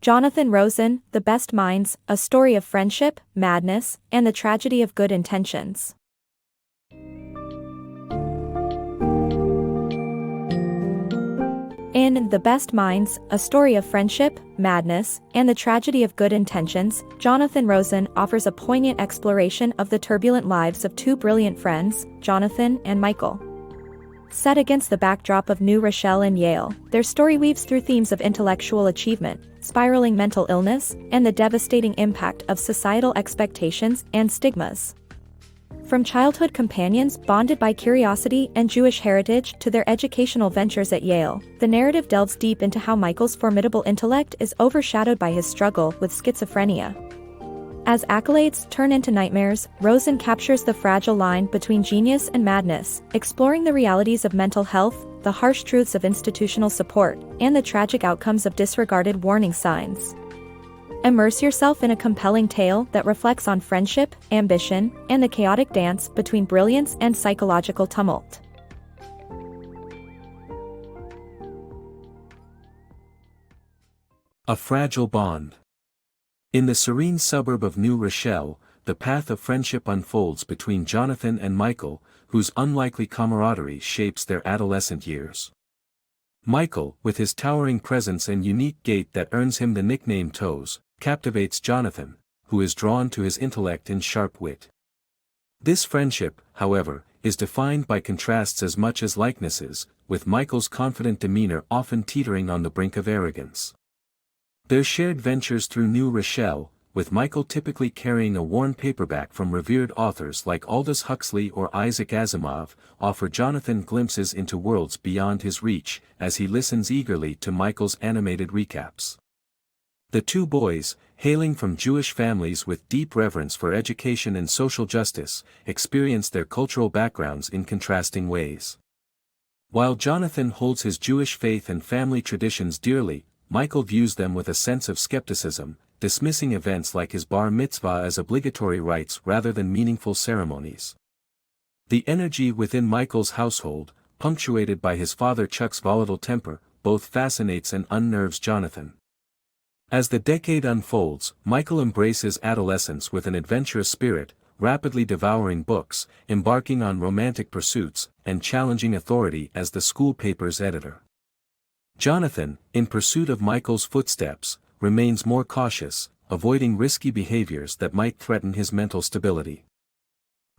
Jonathan Rosen, The Best Minds, A Story of Friendship, Madness, and the Tragedy of Good Intentions. In The Best Minds, A Story of Friendship, Madness, and the Tragedy of Good Intentions, Jonathan Rosen offers a poignant exploration of the turbulent lives of two brilliant friends, Jonathan and Michael. Set against the backdrop of New Rochelle and Yale, their story weaves through themes of intellectual achievement, spiraling mental illness, and the devastating impact of societal expectations and stigmas. From childhood companions bonded by curiosity and Jewish heritage to their educational ventures at Yale, the narrative delves deep into how Michael's formidable intellect is overshadowed by his struggle with schizophrenia. As accolades turn into nightmares, Rosen captures the fragile line between genius and madness, exploring the realities of mental health, the harsh truths of institutional support, and the tragic outcomes of disregarded warning signs. Immerse yourself in a compelling tale that reflects on friendship, ambition, and the chaotic dance between brilliance and psychological tumult. A fragile bond. In the serene suburb of New Rochelle, the path of friendship unfolds between Jonathan and Michael, whose unlikely camaraderie shapes their adolescent years. Michael, with his towering presence and unique gait that earns him the nickname Toes, captivates Jonathan, who is drawn to his intellect and sharp wit. This friendship, however, is defined by contrasts as much as likenesses, with Michael's confident demeanor often teetering on the brink of arrogance. Their shared ventures through New Rochelle, with Michael typically carrying a worn paperback from revered authors like Aldous Huxley or Isaac Asimov, offer Jonathan glimpses into worlds beyond his reach, as he listens eagerly to Michael's animated recaps. The two boys, hailing from Jewish families with deep reverence for education and social justice, experience their cultural backgrounds in contrasting ways. While Jonathan holds his Jewish faith and family traditions dearly, Michael views them with a sense of skepticism, dismissing events like his bar mitzvah as obligatory rites rather than meaningful ceremonies. The energy within Michael's household, punctuated by his father Chuck's volatile temper, both fascinates and unnerves Jonathan. As the decade unfolds, Michael embraces adolescence with an adventurous spirit, rapidly devouring books, embarking on romantic pursuits, and challenging authority as the school paper's editor. Jonathan, in pursuit of Michael's footsteps, remains more cautious, avoiding risky behaviors that might threaten his mental stability.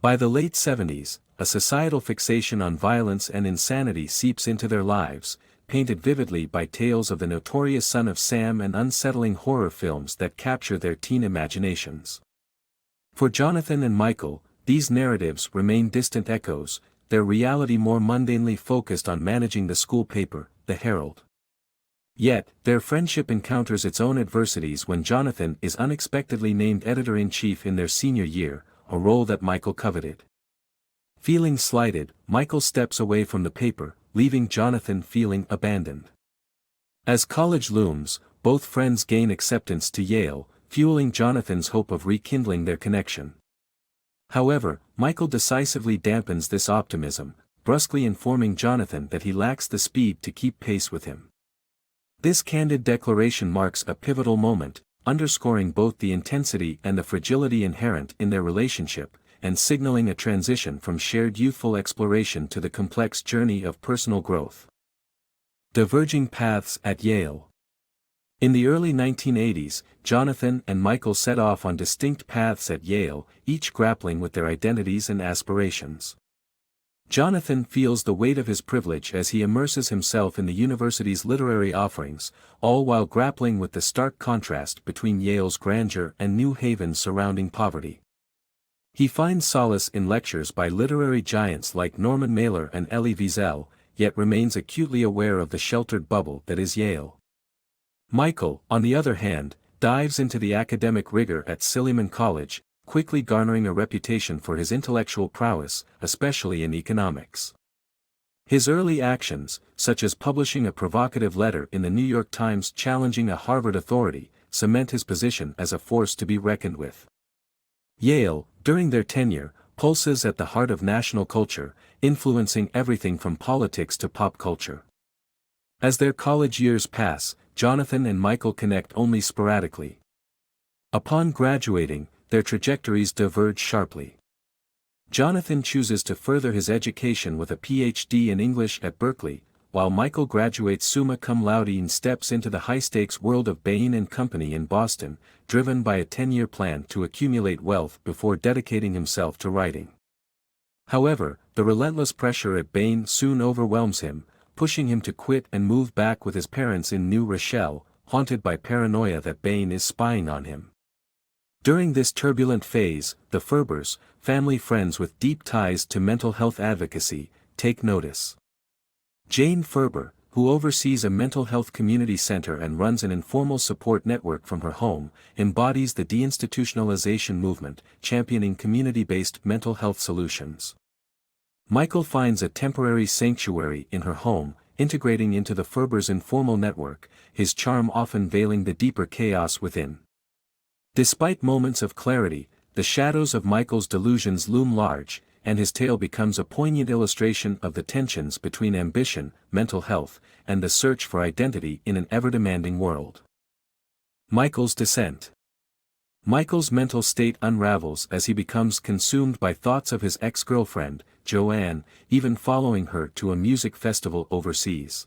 By the late 70s, a societal fixation on violence and insanity seeps into their lives, painted vividly by tales of the notorious Son of Sam and unsettling horror films that capture their teen imaginations. For Jonathan and Michael, these narratives remain distant echoes, their reality more mundanely focused on managing the school paper, the Herald. Yet, their friendship encounters its own adversities when Jonathan is unexpectedly named editor-in-chief in their senior year, a role that Michael coveted. Feeling slighted, Michael steps away from the paper, leaving Jonathan feeling abandoned. As college looms, both friends gain acceptance to Yale, fueling Jonathan's hope of rekindling their connection. However, Michael decisively dampens this optimism, brusquely informing Jonathan that he lacks the speed to keep pace with him. This candid declaration marks a pivotal moment, underscoring both the intensity and the fragility inherent in their relationship, and signaling a transition from shared youthful exploration to the complex journey of personal growth. Diverging paths at Yale. In the early 1980s, Jonathan and Michael set off on distinct paths at Yale, each grappling with their identities and aspirations. Jonathan feels the weight of his privilege as he immerses himself in the university's literary offerings, all while grappling with the stark contrast between Yale's grandeur and New Haven's surrounding poverty. He finds solace in lectures by literary giants like Norman Mailer and Elie Wiesel, yet remains acutely aware of the sheltered bubble that is Yale. Michael, on the other hand, dives into the academic rigor at Silliman College, quickly garnering a reputation for his intellectual prowess, especially in economics. His early actions, such as publishing a provocative letter in the New York Times challenging a Harvard authority, cement his position as a force to be reckoned with. Yale, during their tenure, pulses at the heart of national culture, influencing everything from politics to pop culture. As their college years pass, Jonathan and Michael connect only sporadically. Upon graduating, their trajectories diverge sharply. Jonathan chooses to further his education with a PhD in English at Berkeley, while Michael graduates summa cum laude and steps into the high-stakes world of Bain & Company in Boston, driven by a 10-year plan to accumulate wealth before dedicating himself to writing. However, the relentless pressure at Bain soon overwhelms him, pushing him to quit and move back with his parents in New Rochelle, haunted by paranoia that Bain is spying on him. During this turbulent phase, the Ferbers, family friends with deep ties to mental health advocacy, take notice. Jane Ferber, who oversees a mental health community center and runs an informal support network from her home, embodies the deinstitutionalization movement, championing community-based mental health solutions. Michael finds a temporary sanctuary in her home, integrating into the Ferbers' informal network, his charm often veiling the deeper chaos within. Despite moments of clarity, the shadows of Michael's delusions loom large, and his tale becomes a poignant illustration of the tensions between ambition, mental health, and the search for identity in an ever-demanding world. Michael's descent. Michael's mental state unravels as he becomes consumed by thoughts of his ex-girlfriend, Joanne, even following her to a music festival overseas.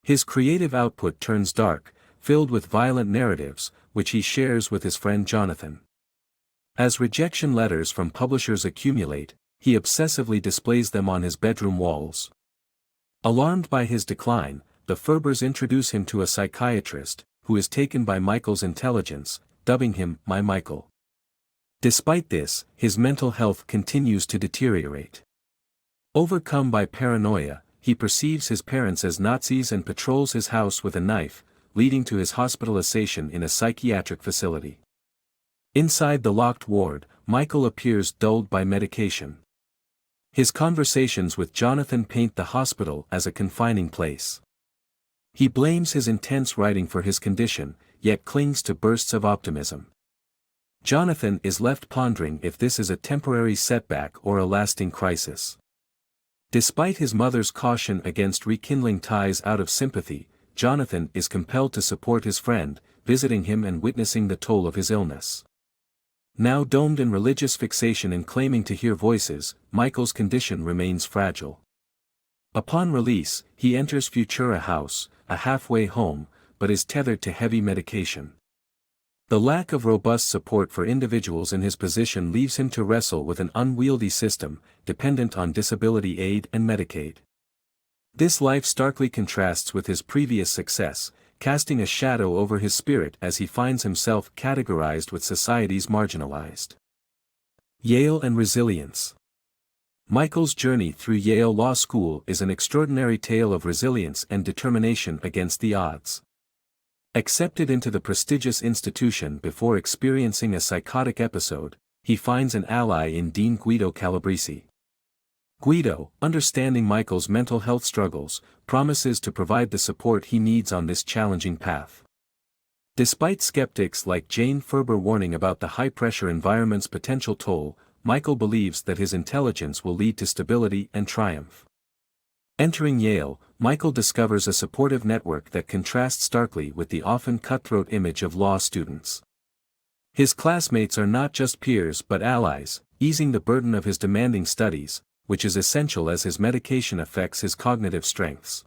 His creative output turns dark, filled with violent narratives, which he shares with his friend Jonathan. As rejection letters from publishers accumulate, he obsessively displays them on his bedroom walls. Alarmed by his decline, the Ferbers introduce him to a psychiatrist, who is taken by Michael's intelligence, dubbing him "My Michael." Despite this, his mental health continues to deteriorate. Overcome by paranoia, he perceives his parents as Nazis and patrols his house with a knife, leading to his hospitalization in a psychiatric facility. Inside the locked ward, Michael appears dulled by medication. His conversations with Jonathan paint the hospital as a confining place. He blames his intense writing for his condition, yet clings to bursts of optimism. Jonathan is left pondering if this is a temporary setback or a lasting crisis. Despite his mother's caution against rekindling ties out of sympathy, Jonathan is compelled to support his friend, visiting him and witnessing the toll of his illness. Now domed in religious fixation and claiming to hear voices, Michael's condition remains fragile. Upon release, he enters Futura House, a halfway home, but is tethered to heavy medication. The lack of robust support for individuals in his position leaves him to wrestle with an unwieldy system, dependent on disability aid and Medicaid. This life starkly contrasts with his previous success, casting a shadow over his spirit as he finds himself categorized with society's marginalized. Yale and Resilience. Michael's journey through Yale Law School is an extraordinary tale of resilience and determination against the odds. Accepted into the prestigious institution before experiencing a psychotic episode, he finds an ally in Dean Guido Calabrese. Guido, understanding Michael's mental health struggles, promises to provide the support he needs on this challenging path. Despite skeptics like Jane Ferber warning about the high-pressure environment's potential toll, Michael believes that his intelligence will lead to stability and triumph. Entering Yale, Michael discovers a supportive network that contrasts starkly with the often cutthroat image of law students. His classmates are not just peers but allies, easing the burden of his demanding studies, which is essential as his medication affects his cognitive strengths.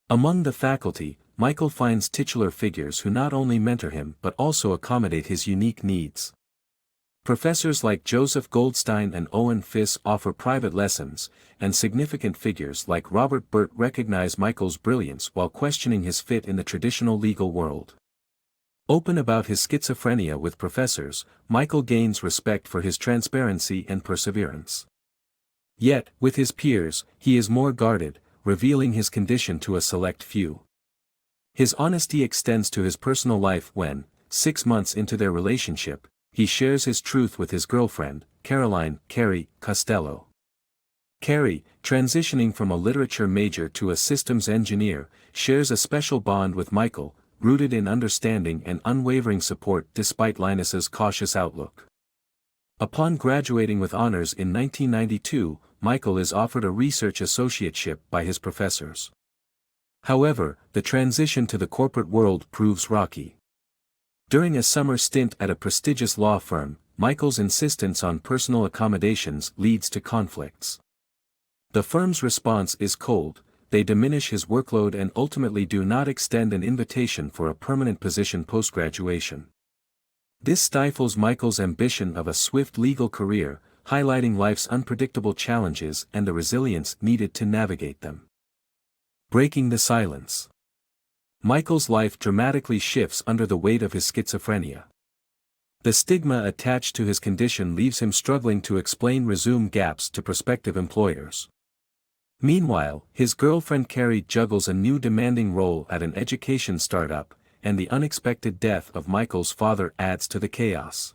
Among the faculty, Michael finds titular figures who not only mentor him but also accommodate his unique needs. Professors like Joseph Goldstein and Owen Fiss offer private lessons, and significant figures like Robert Burt recognize Michael's brilliance while questioning his fit in the traditional legal world. Open about his schizophrenia with professors, Michael gains respect for his transparency and perseverance. Yet, with his peers, he is more guarded, revealing his condition to a select few. His honesty extends to his personal life when, 6 months into their relationship, he shares his truth with his girlfriend, Caroline "Carrie" Costello. Carrie, transitioning from a literature major to a systems engineer, shares a special bond with Michael, rooted in understanding and unwavering support despite Linus's cautious outlook. Upon graduating with honors in 1992, Michael is offered a research associateship by his professors. However, the transition to the corporate world proves rocky. During a summer stint at a prestigious law firm, Michael's insistence on personal accommodations leads to conflicts. The firm's response is cold. They diminish his workload and ultimately do not extend an invitation for a permanent position post-graduation. This stifles Michael's ambition of a swift legal career, highlighting life's unpredictable challenges and the resilience needed to navigate them. Breaking the silence. Michael's life dramatically shifts under the weight of his schizophrenia. The stigma attached to his condition leaves him struggling to explain resume gaps to prospective employers. Meanwhile, his girlfriend Carrie juggles a new demanding role at an education startup, and the unexpected death of Michael's father adds to the chaos.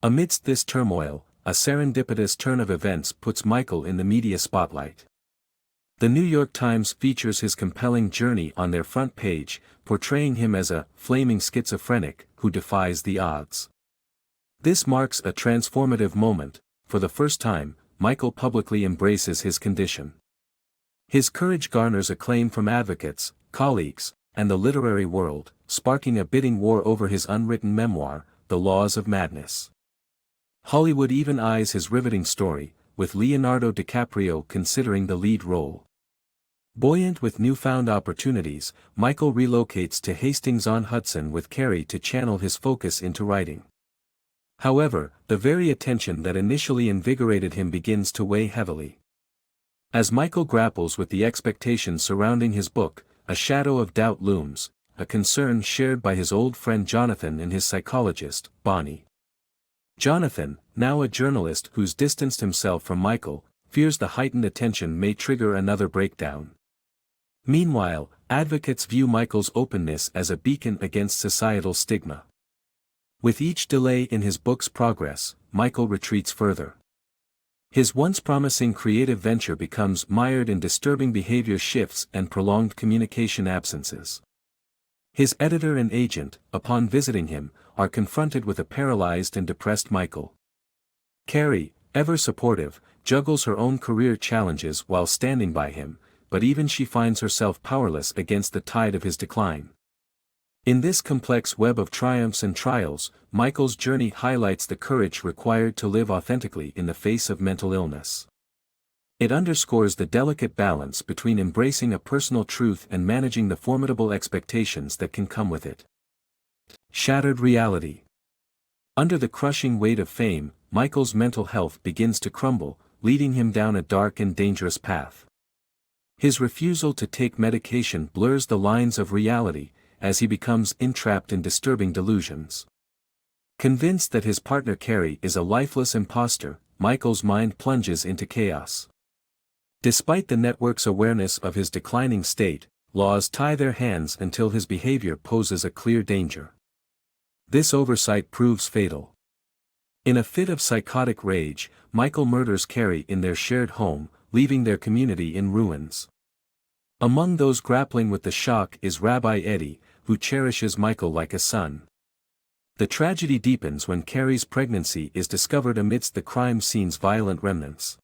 Amidst this turmoil, a serendipitous turn of events puts Michael in the media spotlight. The New York Times features his compelling journey on their front page, portraying him as a flaming schizophrenic who defies the odds. This marks a transformative moment. For the first time, Michael publicly embraces his condition. His courage garners acclaim from advocates, colleagues, and the literary world, sparking a bidding war over his unwritten memoir, The Laws of Madness. Hollywood even eyes his riveting story, with Leonardo DiCaprio considering the lead role. Buoyant with newfound opportunities, Michael relocates to Hastings-on-Hudson with Carrie to channel his focus into writing. However, the very attention that initially invigorated him begins to weigh heavily. As Michael grapples with the expectations surrounding his book, a shadow of doubt looms, a concern shared by his old friend Jonathan and his psychologist, Bonnie. Jonathan, now a journalist who's distanced himself from Michael, fears the heightened attention may trigger another breakdown. Meanwhile, advocates view Michael's openness as a beacon against societal stigma. With each delay in his book's progress, Michael retreats further. His once promising creative venture becomes mired in disturbing behavior shifts and prolonged communication absences. His editor and agent, upon visiting him, are confronted with a paralyzed and depressed Michael. Carrie, ever supportive, juggles her own career challenges while standing by him, but even she finds herself powerless against the tide of his decline. In this complex web of triumphs and trials, Michael's journey highlights the courage required to live authentically in the face of mental illness. It underscores the delicate balance between embracing a personal truth and managing the formidable expectations that can come with it. Shattered reality. Under the crushing weight of fame, Michael's mental health begins to crumble, leading him down a dark and dangerous path. His refusal to take medication blurs the lines of reality, as he becomes entrapped in disturbing delusions. Convinced that his partner Carrie is a lifeless imposter, Michael's mind plunges into chaos. Despite the network's awareness of his declining state, laws tie their hands until his behavior poses a clear danger. This oversight proves fatal. In a fit of psychotic rage, Michael murders Carrie in their shared home, leaving their community in ruins. Among those grappling with the shock is Rabbi Eddie, who cherishes Michael like a son. The tragedy deepens when Carrie's pregnancy is discovered amidst the crime scene's violent remnants.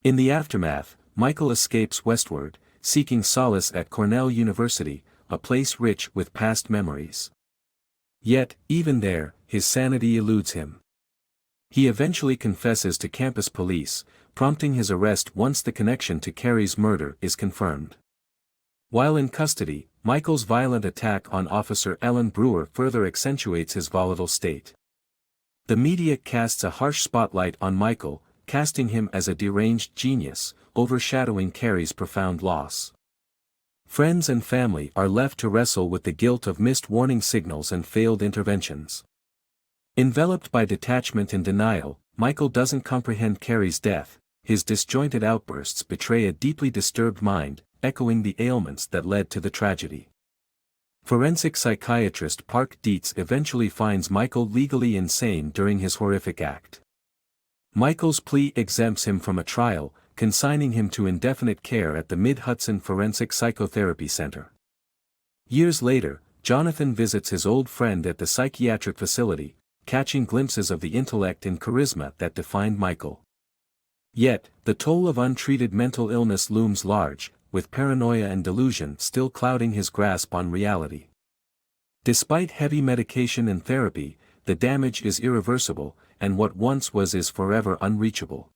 In the aftermath, Michael escapes westward, seeking solace at Cornell University, a place rich with past memories. Yet, even there, his sanity eludes him. He eventually confesses to campus police, prompting his arrest once the connection to Carrie's murder is confirmed. While in custody, Michael's violent attack on Officer Ellen Brewer further accentuates his volatile state. The media casts a harsh spotlight on Michael, casting him as a deranged genius, overshadowing Carrie's profound loss. Friends and family are left to wrestle with the guilt of missed warning signals and failed interventions. Enveloped by detachment and denial, Michael doesn't comprehend Carrie's death. His disjointed outbursts betray a deeply disturbed mind, echoing the ailments that led to the tragedy. Forensic psychiatrist Park Dietz eventually finds Michael legally insane during his horrific act. Michael's plea exempts him from a trial, consigning him to indefinite care at the Mid-Hudson Forensic Psychotherapy Center. Years later, Jonathan visits his old friend at the psychiatric facility, catching glimpses of the intellect and charisma that defined Michael. Yet, the toll of untreated mental illness looms large, with paranoia and delusion still clouding his grasp on reality. Despite heavy medication and therapy, the damage is irreversible, and what once was is forever unreachable.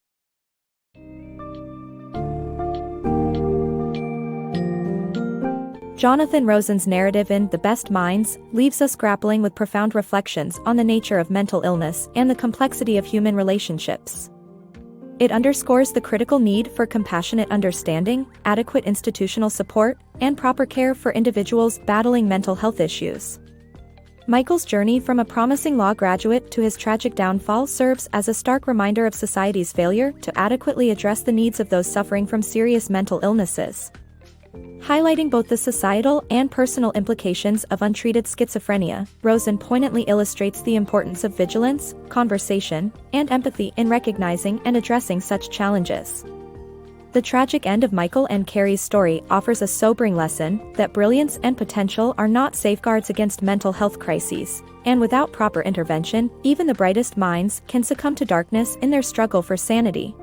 Jonathan Rosen's narrative in The Best Minds leaves us grappling with profound reflections on the nature of mental illness and the complexity of human relationships. It underscores the critical need for compassionate understanding, adequate institutional support, and proper care for individuals battling mental health issues. Michael's journey from a promising law graduate to his tragic downfall serves as a stark reminder of society's failure to adequately address the needs of those suffering from serious mental illnesses. Highlighting both the societal and personal implications of untreated schizophrenia, Rosen poignantly illustrates the importance of vigilance, conversation, and empathy in recognizing and addressing such challenges. The tragic end of Michael and Carrie's story offers a sobering lesson that brilliance and potential are not safeguards against mental health crises, and without proper intervention, even the brightest minds can succumb to darkness in their struggle for sanity.